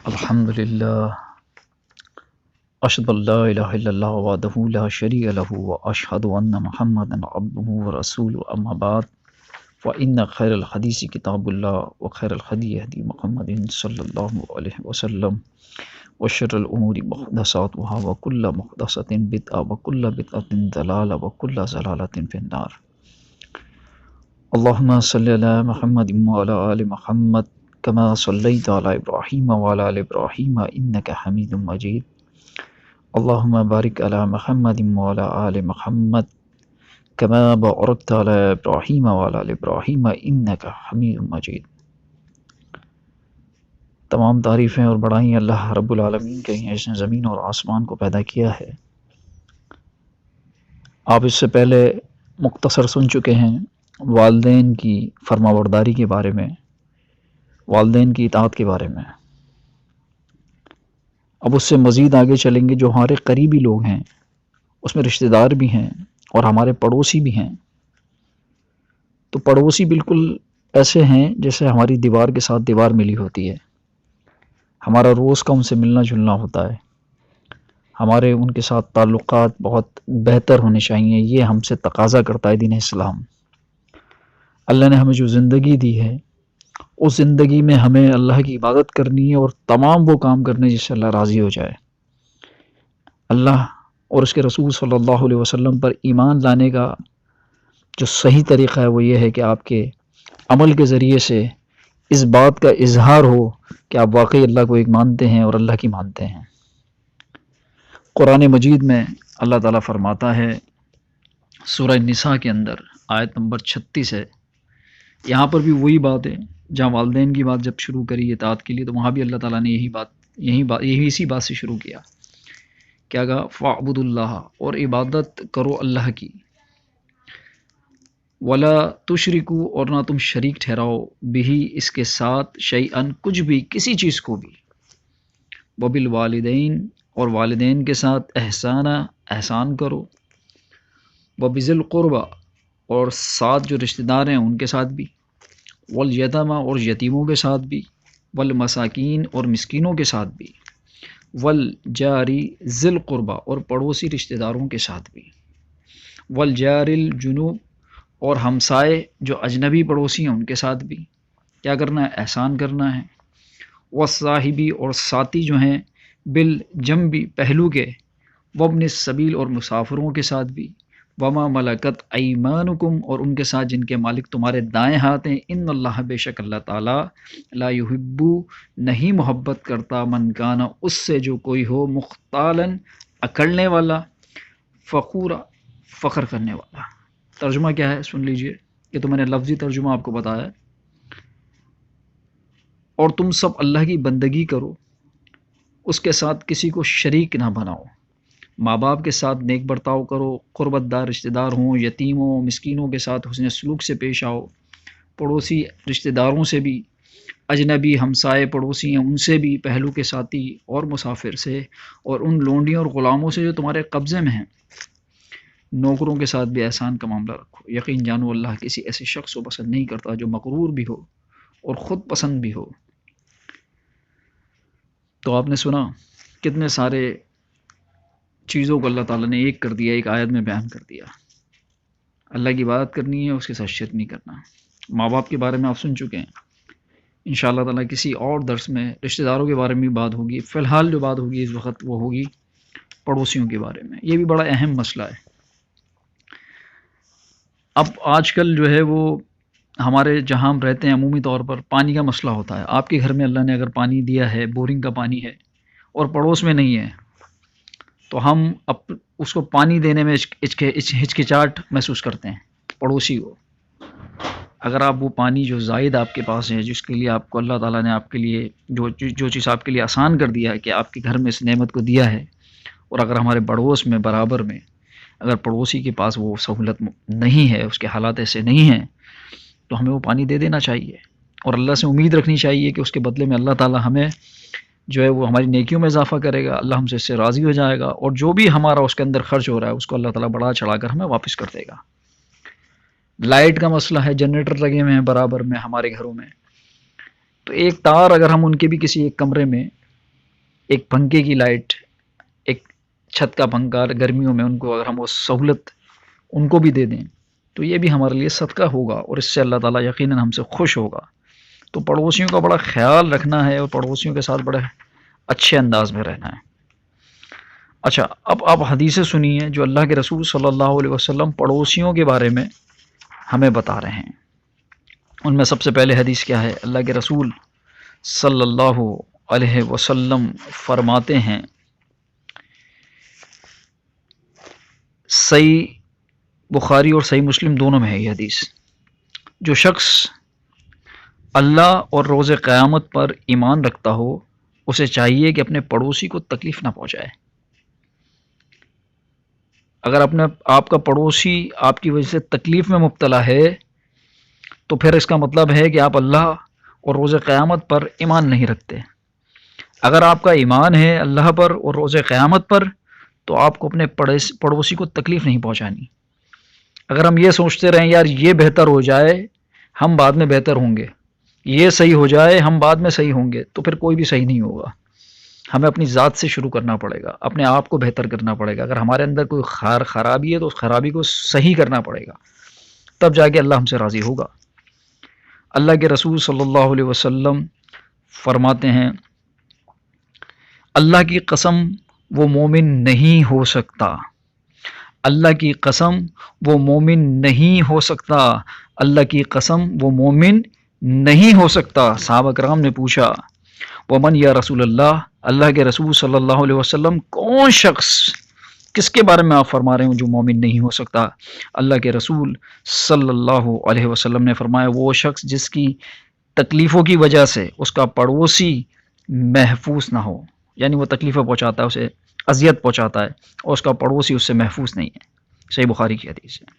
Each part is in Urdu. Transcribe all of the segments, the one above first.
الحمدللہ اشہد ان لا الہ الا اللہ وحدہ لا شریک لہ واشہد ان محمدا عبدہ ورسولہ اما بعد فإن خیر الحدیث کتاب اللہ وخیر الہدی ہدی محمد صلی اللہ علیہ وسلم وشر الامور محدثاتها وکل محدثۃ بدعہ وکل بدعۃ ضلالہ وکل ضلالۃ فی النار۔ اللہم صلی علی محمد وعلی آل محمد کما صلیت علی ابراہیم وعلی آل ابراہیم انک حمید مجید۔ اللہم بارک علی محمد وعلی آل محمد کما بارکت علی ابراہیم وعلی آل ابراہیم انک حمید مجید۔ تمام تعریفیں اور بڑائیں اللہ رب العالمین کے ہیں، جس نے زمین اور آسمان کو پیدا کیا ہے۔ آپ اس سے پہلے مختصر سن چکے ہیں والدین کی فرما برداری کے بارے میں، والدین کی اطاعت کے بارے میں۔ اب اس سے مزید آگے چلیں گے۔ جو ہمارے قریبی لوگ ہیں اس میں رشتہ دار بھی ہیں اور ہمارے پڑوسی بھی ہیں۔ تو پڑوسی بالکل ایسے ہیں جیسے ہماری دیوار کے ساتھ دیوار ملی ہوتی ہے، ہمارا روز کا ان سے ملنا جلنا ہوتا ہے، ہمارے ان کے ساتھ تعلقات بہت بہتر ہونے چاہیے، یہ ہم سے تقاضا کرتا ہے دین اسلام۔ اللہ نے ہمیں جو زندگی دی ہے اس زندگی میں ہمیں اللہ کی عبادت کرنی ہے اور تمام وہ کام کرنے جس سے اللہ راضی ہو جائے۔ اللہ اور اس کے رسول صلی اللہ علیہ وسلم پر ایمان لانے کا جو صحیح طریقہ ہے وہ یہ ہے کہ آپ کے عمل کے ذریعے سے اس بات کا اظہار ہو کہ آپ واقعی اللہ کو ایک مانتے ہیں اور اللہ کی مانتے ہیں۔ قرآن مجید میں اللہ تعالیٰ فرماتا ہے سورہ نساء کے اندر آیت نمبر 36 ہے، یہاں پر بھی وہی بات ہے جہاں والدین کی بات جب شروع کری اطاعت کے لیے، تو وہاں بھی اللہ تعالیٰ نے اسی بات سے شروع کیا۔ کیا کہا؟ فاعبدوا اللہ، اور عبادت کرو اللہ کی، ولا تشرکو، اور نہ تم شریک ٹھہراؤ، بہی اس کے ساتھ، شیئن کچھ بھی، کسی چیز کو بھی، وبالوالدین، اور والدین کے ساتھ، احسان کرو، وبذی القربی، اور ساتھ جو رشتہ دار ہیں ان کے ساتھ بھی، والیتامى، اور یتیموں کے ساتھ بھی، والمساکین، اور مسکینوں کے ساتھ بھی، والجاری ذی القربی، اور پڑوسی رشتہ داروں کے ساتھ بھی، والجار الجنوب، اور ہمسائے جو اجنبی پڑوسی ہیں ان کے ساتھ بھی کیا کرنا ہے؟ احسان کرنا ہے، والصاحبی، اور ساتھی جو ہیں، بالجنبی، پہلو کے، وابن السبیل، اور مسافروں کے ساتھ بھی، وما ملکت ایمانکم، اور ان کے ساتھ جن کے مالک تمہارے دائیں ہاتھ ہیں، ان اللہ، بے شک اللہ تعالیٰ، لا یحب، نہیں محبت کرتا، من کانا، اس سے جو کوئی ہو، مختالن، اکڑنے والا، فخورا، فخر کرنے والا۔ ترجمہ کیا ہے سن لیجئے، یہ تو میں نے لفظی ترجمہ آپ کو بتایا ہے۔ اور تم سب اللہ کی بندگی کرو، اس کے ساتھ کسی کو شریک نہ بناؤ، ماں باپ کے ساتھ نیک برتاؤ کرو، قربت دار رشتہ دار ہوں، یتیموں، مسکینوں کے ساتھ حسن سلوک سے پیش آؤ، پڑوسی رشتہ داروں سے بھی، اجنبی ہمسائے پڑوسی ہیں ان سے بھی، پہلو کے ساتھی اور مسافر سے، اور ان لونڈیوں اور غلاموں سے جو تمہارے قبضے میں ہیں، نوکروں کے ساتھ بھی احسان کا معاملہ رکھو۔ یقین جانو اللہ کسی ایسے شخص کو پسند نہیں کرتا جو مغرور بھی ہو اور خود پسند بھی ہو۔ تو آپ نے سنا کتنے سارے چیزوں کو اللہ تعالیٰ نے ایک کر دیا، ایک آیت میں بیان کر دیا۔ اللہ کی عبادت کرنی ہے، اس کے ساتھ شرک نہیں کرنا۔ ماں باپ کے بارے میں آپ سن چکے ہیں، انشاءاللہ تعالیٰ کسی اور درس میں رشتہ داروں کے بارے میں بھی بات ہوگی۔ فی الحال جو بات ہوگی اس وقت وہ ہوگی پڑوسیوں کے بارے میں، یہ بھی بڑا اہم مسئلہ ہے۔ اب آج کل جو ہے وہ ہمارے جہاں ہم رہتے ہیں عمومی طور پر پانی کا مسئلہ ہوتا ہے۔ آپ کے گھر میں اللہ نے اگر پانی دیا ہے، بورنگ کا پانی ہے، اور پڑوس میں نہیں ہے، تو ہم اس کو پانی دینے میں ہچکچاہٹ محسوس کرتے ہیں پڑوسی کو۔ اگر آپ وہ پانی جو زائد آپ کے پاس ہے، جس کے لیے آپ کو اللہ تعالیٰ نے آپ کے لیے جو چیز آپ کے لیے آسان کر دیا ہے کہ آپ کے گھر میں اس نعمت کو دیا ہے، اور اگر ہمارے پڑوس میں برابر میں اگر پڑوسی کے پاس وہ سہولت نہیں ہے، اس کے حالات ایسے نہیں ہیں، تو ہمیں وہ پانی دے دینا چاہیے، اور اللہ سے امید رکھنی چاہیے کہ اس کے بدلے میں اللہ تعالیٰ ہمیں جو ہے وہ ہماری نیکیوں میں اضافہ کرے گا، اللہ ہم سے اس سے راضی ہو جائے گا، اور جو بھی ہمارا اس کے اندر خرچ ہو رہا ہے اس کو اللہ تعالیٰ بڑھا چڑھا کر ہمیں واپس کر دے گا۔ لائٹ کا مسئلہ ہے، جنریٹر لگے ہوئے ہیں برابر میں ہمارے گھروں میں، تو ایک تار اگر ہم ان کے بھی کسی ایک کمرے میں ایک پنکھے کی لائٹ، ایک چھت کا پنکھا گرمیوں میں ان کو اگر ہم وہ سہولت ان کو بھی دے دیں تو یہ بھی ہمارے لیے صدقہ ہوگا، اور اس سے اللہ تعالیٰ یقیناً ہم سے خوش ہوگا۔ تو پڑوسیوں کا بڑا خیال رکھنا ہے اور پڑوسیوں کے ساتھ بڑے اچھے انداز میں رہنا ہے۔ اچھا، اب آپ حدیثیں سنیے جو اللہ کے رسول صلی اللہ علیہ وسلم پڑوسیوں کے بارے میں ہمیں بتا رہے ہیں۔ ان میں سب سے پہلے حدیث کیا ہے؟ اللہ کے رسول صلی اللہ علیہ وسلم فرماتے ہیں، صحیح بخاری اور صحیح مسلم دونوں میں ہے یہ حدیث، جو شخص اللہ اور روز قیامت پر ایمان رکھتا ہو اسے چاہیے کہ اپنے پڑوسی کو تکلیف نہ پہنچائے۔ اگر آپ کا پڑوسی آپ کی وجہ سے تکلیف میں مبتلا ہے تو پھر اس کا مطلب ہے کہ آپ اللہ اور روز قیامت پر ایمان نہیں رکھتے۔ اگر آپ کا ایمان ہے اللہ پر اور روز قیامت پر تو آپ کو اپنے پڑوسی کو تکلیف نہیں پہنچانی۔ اگر ہم یہ سوچتے رہیں یار یہ بہتر ہو جائے ہم بعد میں بہتر ہوں گے، یہ صحیح ہو جائے ہم بعد میں صحیح ہوں گے، تو پھر کوئی بھی صحیح نہیں ہوگا۔ ہمیں اپنی ذات سے شروع کرنا پڑے گا، اپنے آپ کو بہتر کرنا پڑے گا۔ اگر ہمارے اندر کوئی خرابی ہے تو اس خرابی کو صحیح کرنا پڑے گا، تب جا کے اللہ ہم سے راضی ہوگا۔ اللہ کے رسول صلی اللہ علیہ وسلم فرماتے ہیں، اللہ کی قسم وہ مومن نہیں ہو سکتا، اللہ کی قسم وہ مومن نہیں ہو سکتا، اللہ کی قسم وہ مومن نہیں ہو سکتا۔ صحابہ کرام نے پوچھا، ومن یا رسول اللہ، اللہ کے رسول صلی اللہ علیہ وسلم کون شخص، کس کے بارے میں آپ فرما رہے ہیں جو مومن نہیں ہو سکتا؟ اللہ کے رسول صلی اللہ علیہ وسلم نے فرمایا، وہ شخص جس کی تکلیفوں کی وجہ سے اس کا پڑوسی محفوظ نہ ہو، یعنی وہ تکلیفیں پہنچاتا ہے، اسے اذیت پہنچاتا ہے اور اس کا پڑوسی اس سے محفوظ نہیں ہے۔ صحیح بخاری کی حدیث ہے۔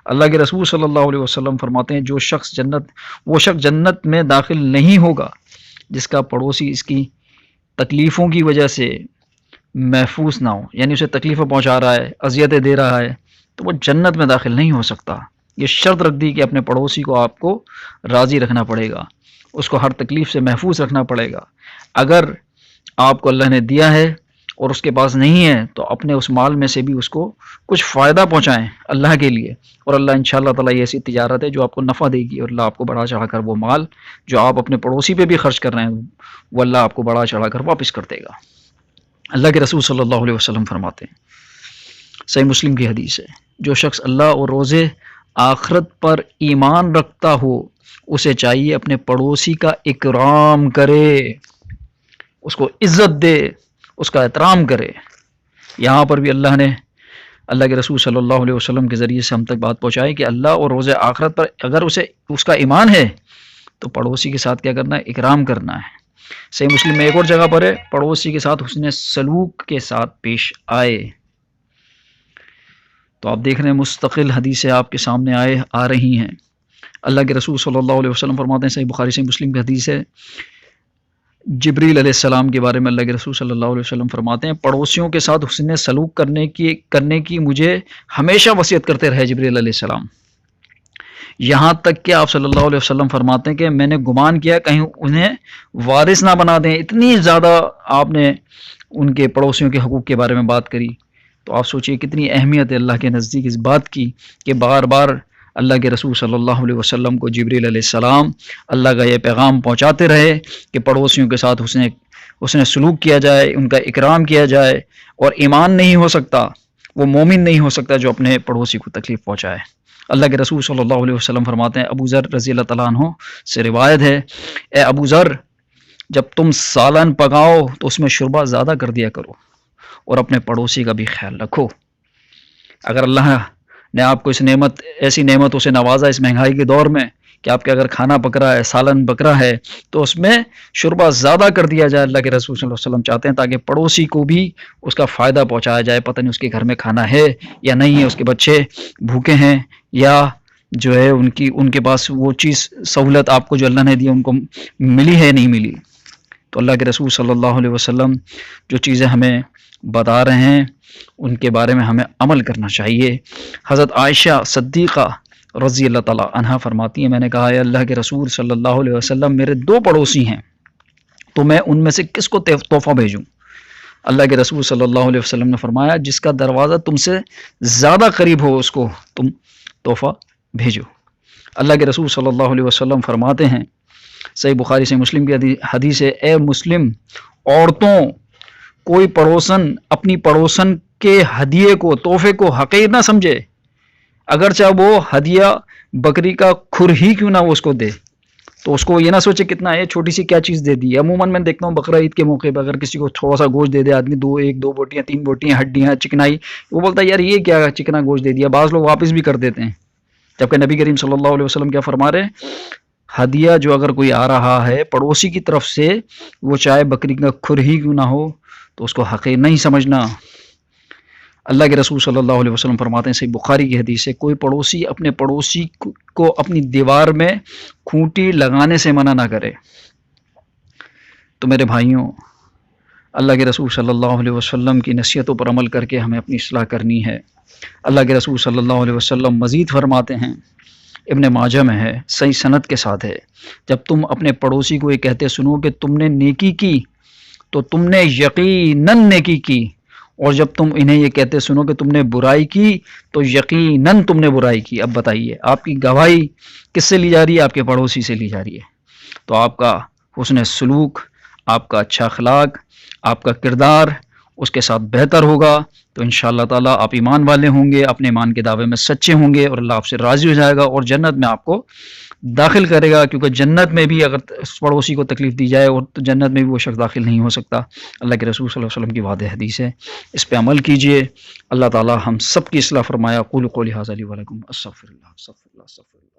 اللہ کے رسول صلی اللہ علیہ وسلم فرماتے ہیں، وہ شخص جنت میں داخل نہیں ہوگا جس کا پڑوسی اس کی تکلیفوں کی وجہ سے محفوظ نہ ہو، یعنی اسے تکلیفیں پہنچا رہا ہے، اذیتیں دے رہا ہے، تو وہ جنت میں داخل نہیں ہو سکتا۔ یہ شرط رکھ دی کہ اپنے پڑوسی کو آپ کو راضی رکھنا پڑے گا، اس کو ہر تکلیف سے محفوظ رکھنا پڑے گا۔ اگر آپ کو اللہ نے دیا ہے اور اس کے پاس نہیں ہے تو اپنے اس مال میں سے بھی اس کو کچھ فائدہ پہنچائیں اللہ کے لیے، اور اللہ انشاءاللہ تعالیٰ یہ ایسی تجارت ہے جو آپ کو نفع دے گی، اور اللہ آپ کو بڑھا چڑھا کر وہ مال جو آپ اپنے پڑوسی پہ بھی خرچ کر رہے ہیں وہ اللہ آپ کو بڑھا چڑھا کر واپس کر دے گا۔ اللہ کے رسول صلی اللہ علیہ وسلم فرماتے ہیں، صحیح مسلم کی حدیث ہے، جو شخص اللہ اور روز آخرت پر ایمان رکھتا ہو اسے چاہیے اپنے پڑوسی کا اکرام کرے، اس کو عزت دے، اس کا احترام کرے۔ یہاں پر بھی اللہ نے اللہ کے رسول صلی اللہ علیہ وسلم کے ذریعے سے ہم تک بات پہنچائی کہ اللہ اور روز آخرت پر اگر اس کا ایمان ہے تو پڑوسی کے ساتھ کیا کرنا ہے؟ اکرام کرنا ہے۔ صحیح مسلم میں ایک اور جگہ پر ہے، پڑوسی کے ساتھ حسن سلوک کے ساتھ پیش آئے۔ تو آپ دیکھ رہے ہیں مستقل حدیثیں آپ کے سامنے آ رہی ہیں۔ اللہ کے رسول صلی اللہ علیہ وسلم فرماتے ہیں، صحیح بخاری صحیح مسلم کی حدیث ہے، جبریل علیہ السلام کے بارے میں اللہ کے رسول صلی اللہ علیہ وسلم فرماتے ہیں، پڑوسیوں کے ساتھ حسن سلوک کرنے کی مجھے ہمیشہ وصیت کرتے رہے جبریل علیہ السلام، یہاں تک کہ آپ صلی اللہ علیہ وسلم فرماتے ہیں کہ میں نے گمان کیا کہیں انہیں وارث نہ بنا دیں۔ اتنی زیادہ آپ نے ان کے پڑوسیوں کے حقوق کے بارے میں بات کری، تو آپ سوچئے کتنی اہمیت ہے اللہ کے نزدیک اس بات کی کہ بار بار اللہ کے رسول صلی اللہ علیہ وسلم کو جبریل علیہ السلام اللہ کا یہ پیغام پہنچاتے رہے کہ پڑوسیوں کے ساتھ حسن سلوک کیا جائے، ان کا اکرام کیا جائے، اور ایمان نہیں ہو سکتا، وہ مومن نہیں ہو سکتا جو اپنے پڑوسی کو تکلیف پہنچائے۔ اللہ کے رسول صلی اللہ علیہ وسلم فرماتے ہیں، ابو ذر رضی اللہ تعالیٰ عنہ سے روایت ہے، اے ابو ذر، جب تم سالن پکاؤ تو اس میں شوربہ زیادہ کر دیا کرو اور اپنے پڑوسی کا بھی خیال رکھو۔ اگر اللہ نے آپ کو ایسی نعمتوں سے نوازا اس مہنگائی کے دور میں کہ آپ کے اگر کھانا پک رہا ہے، سالن پک رہا ہے، تو اس میں شوربہ زیادہ کر دیا جائے۔ اللہ کے رسول صلی اللہ علیہ وسلم چاہتے ہیں تاکہ پڑوسی کو بھی اس کا فائدہ پہنچایا جائے، پتہ نہیں اس کے گھر میں کھانا ہے یا نہیں ہے، اس کے بچے بھوکے ہیں یا جو ہے ان کے پاس وہ چیز سہولت آپ کو جو اللہ نے دی ان کو ملی ہے نہیں ملی۔ تو اللہ کے رسول صلی اللہ علیہ وسلم جو چیزیں ہمیں بتا رہے ہیں ان کے بارے میں ہمیں عمل کرنا چاہیے۔ حضرت عائشہ صدیقہ رضی اللہ تعالیٰ عنہا فرماتی ہیں، میں نے کہا ہے اللہ کے رسول صلی اللہ علیہ وسلم، میرے دو پڑوسی ہیں، تو میں ان میں سے کس کو تحفہ بھیجوں؟ اللہ کے رسول صلی اللہ علیہ وسلم نے فرمایا جس کا دروازہ تم سے زیادہ قریب ہو اس کو تم تحفہ بھیجو۔ اللہ کے رسول صلی اللہ علیہ وسلم فرماتے ہیں، صحیح بخاری سے مسلم کی حدیث ہے، اے مسلم عورتوں، کوئی پڑوسن اپنی پڑوسن کے ہدیے کو، تحفے کو حقیر نہ سمجھے، اگرچہ وہ ہدیہ بکری کا کھر ہی کیوں نہ وہ اس کو دے، تو اس کو یہ نہ سوچے کتنا ہے، چھوٹی سی کیا چیز دے دی۔ عموماً میں دیکھتا ہوں بقرہ عید کے موقع پہ اگر کسی کو تھوڑا سا گوشت دے دے آدمی، ایک دو بوٹیاں، 3 بوٹیاں، ہڈیاں، چکنائی، وہ بولتا ہے یار یہ کیا چکنا گوشت دے دیا، بعض لوگ واپس بھی کر دیتے ہیں، جبکہ نبی کریم صلی اللہ علیہ وسلم کیا فرما رہے ہیں، ہدیہ جو اگر کوئی آ رہا ہے پڑوسی کی طرف سے، وہ چاہے بکری کا کھر ہی کیوں نہ ہو، تو اس کو حقیر نہیں سمجھنا۔ اللہ کے رسول صلی اللہ علیہ وسلم فرماتے ہیں، صحیح بخاری کی حدیث ہے، کوئی پڑوسی اپنے پڑوسی کو اپنی دیوار میں کھونٹی لگانے سے منع نہ کرے۔ تو میرے بھائیوں، اللہ کے رسول صلی اللہ علیہ وسلم کی نصیحتوں پر عمل کر کے ہمیں اپنی اصلاح کرنی ہے۔ اللہ کے رسول صلی اللہ علیہ وسلم مزید فرماتے ہیں، ابن ماجہ میں ہے، صحیح سند کے ساتھ ہے، جب تم اپنے پڑوسی کو یہ کہتے سنو کہ تم نے نیکی کی تو تم نے یقیناً نیکی کی، اور جب تم انہیں یہ کہتے سنو کہ تم نے برائی کی تو یقیناً تم نے برائی کی۔ اب بتائیے آپ کی گواہی کس سے لی جا رہی ہے؟ آپ کے پڑوسی سے لی جا رہی ہے۔ تو آپ کا حسن سلوک، آپ کا اچھا اخلاق، آپ کا کردار اس کے ساتھ بہتر ہوگا تو انشاءاللہ تعالیٰ آپ ایمان والے ہوں گے، اپنے ایمان کے دعوے میں سچے ہوں گے، اور اللہ آپ سے راضی ہو جائے گا اور جنت میں آپ کو داخل کرے گا، کیونکہ جنت میں بھی اگر پڑوسی کو تکلیف دی جائے اور تو جنت میں بھی وہ شخص داخل نہیں ہو سکتا۔ اللہ کے رسول صلی اللہ علیہ وسلم کی واضح حدیث ہے، اس پہ عمل کیجئے۔ اللہ تعالیٰ ہم سب کی اصلاح فرمایا۔ قولوا قولی ھذا لی ولکم، استغفر اللہ استغفر اللہ استغفر اللہ۔